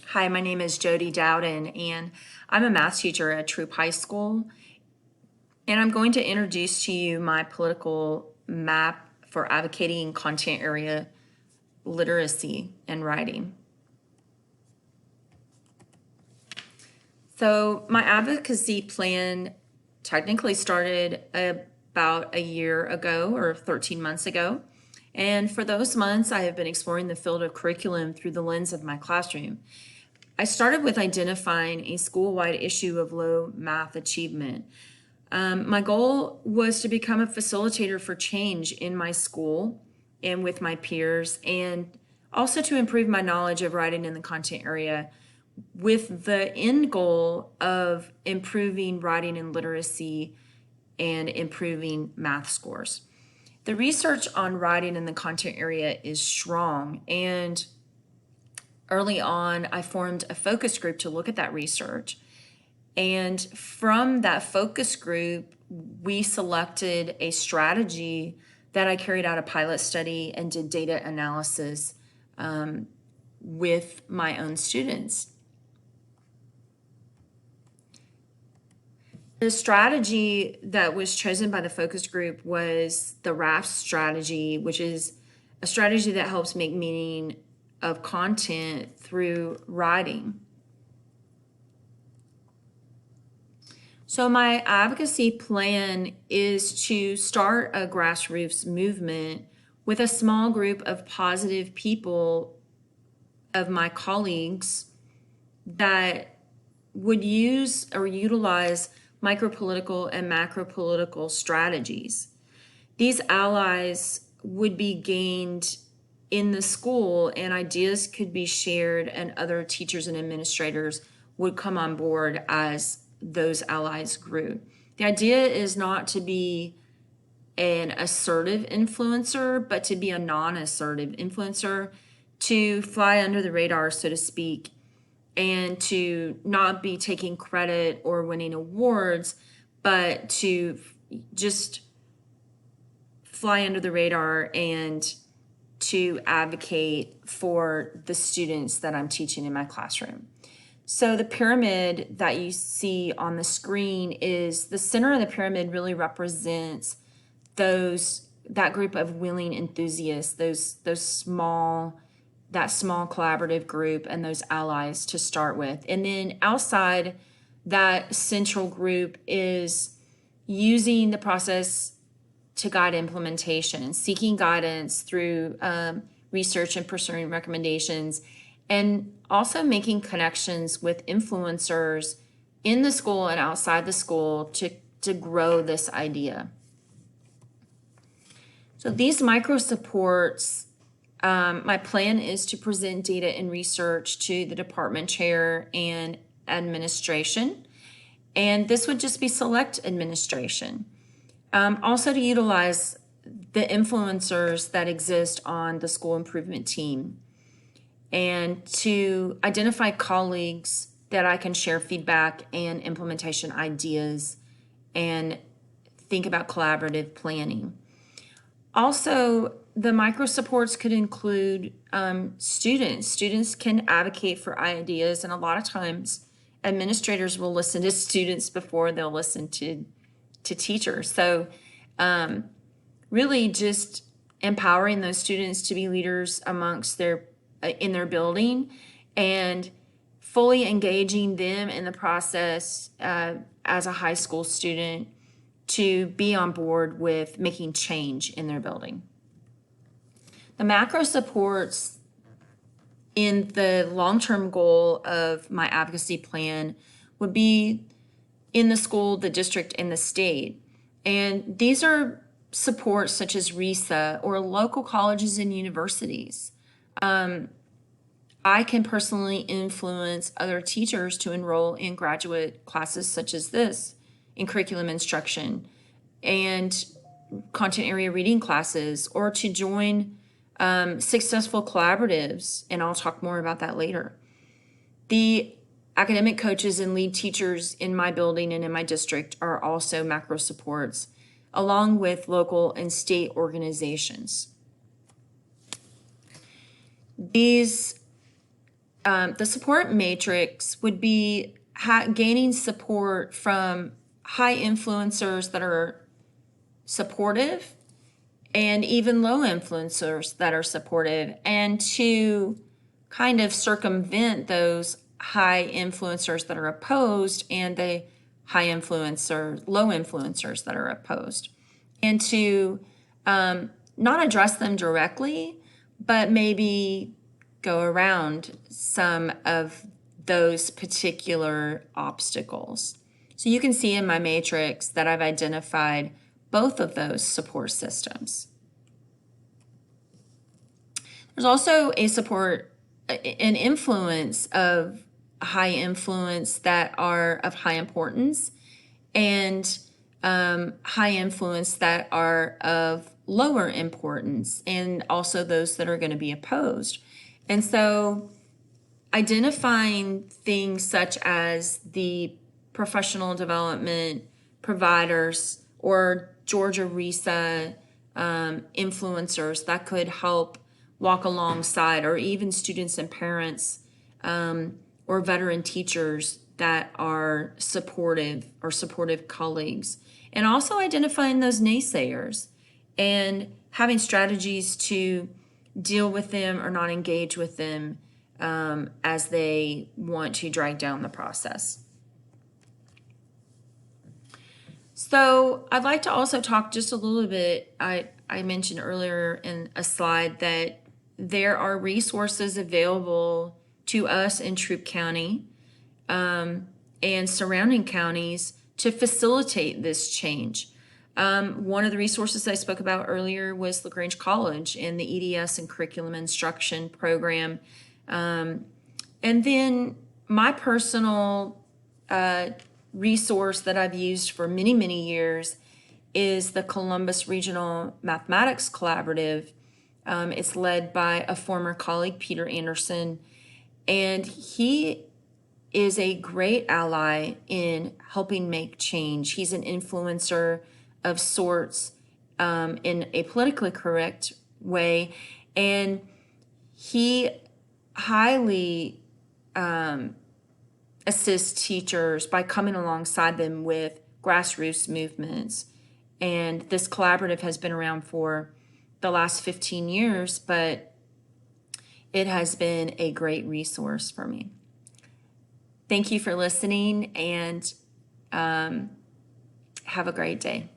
Hi, my name is Jodi Dowden, and I'm a math teacher at Troop High School. And I'm going to introduce to you my political map for advocating content area literacy and writing. So my advocacy plan technically started about a year ago or 13 months ago. And for those months, I have been exploring the field of curriculum through the lens of my classroom. I started with identifying a school-wide issue of low math achievement. My goal was to become a facilitator for change in my school and with my peers, and also to improve my knowledge of writing in the content area with the end goal of improving writing and literacy and improving math scores. The research on writing in the content area is strong, and early on, I formed a focus group to look at that research. And from that focus group, we selected a strategy that I carried out a pilot study and did data analysis with my own students. The strategy that was chosen by the focus group was the RAFT strategy, which is a strategy that helps make meaning of content through writing. So my advocacy plan is to start a grassroots movement with a small group of positive people, of my colleagues, that would use or utilize micropolitical and macropolitical strategies. These allies would be gained in the school, and ideas could be shared, and other teachers and administrators would come on board as those allies grew. The idea is not to be an assertive influencer, but to be a non-assertive influencer, to fly under the radar, so to speak, and to not be taking credit or winning awards, but to just fly under the radar and to advocate for the students that I'm teaching in my classroom. So the pyramid that you see on the screen is the center of the pyramid really represents that group of willing enthusiasts, that small collaborative group and those allies to start with. And then outside that central group is using the process to guide implementation, seeking guidance through research and pursuing recommendations, and also making connections with influencers in the school and outside the school to grow this idea. So these micro supports, my plan is to present data and research to the department chair and administration, and this would just be select administration. Also to utilize the influencers that exist on the school improvement team, and to identify colleagues that I can share feedback and implementation ideas and think about collaborative planning. Also, the micro supports could include students. Students can advocate for ideas, and a lot of times administrators will listen to students before they'll listen to teachers. So really just empowering those students to be leaders amongst in their building, and fully engaging them in the process as a high school student to be on board with making change in their building. The macro supports in the long-term goal of my advocacy plan would be in the school, the district, and the state. And these are supports such as RISA or local colleges and universities. I can personally influence other teachers to enroll in graduate classes such as this, in curriculum instruction and content area reading classes, or to join successful collaboratives, and I'll talk more about that later. The academic coaches and lead teachers in my building and in my district are also macro supports, along with local and state organizations. These the support matrix would be gaining support from high influencers that are supportive and even low influencers that are supportive, and to kind of circumvent those high influencers that are opposed and the low influencers that are opposed, and to not address them directly, but maybe go around some of those particular obstacles. So you can see in my matrix that I've identified both of those support systems. There's also an influence of high influence that are of high importance, and high influence that are of lower importance, and also those that are going to be opposed. And so identifying things such as the professional development providers or Georgia RESA influencers that could help walk alongside, or even students and parents or veteran teachers that are supportive or supportive colleagues. And also identifying those naysayers and having strategies to deal with them or not engage with them as they want to drag down the process. So I'd like to also talk just a little bit, I mentioned earlier in a slide that there are resources available to us in Troup County and surrounding counties to facilitate this change. One of the resources I spoke about earlier was LaGrange College and the EDS and curriculum instruction program. And then my personal resource that I've used for many, many years is the Columbus Regional Mathematics Collaborative. It's led by a former colleague, Peter Anderson, and he is a great ally in helping make change. He's an influencer of sorts in a politically correct way, and he highly assists teachers by coming alongside them with grassroots movements. And this collaborative has been around for the last 15 years, but it has been a great resource for me. Thank you for listening, and have a great day.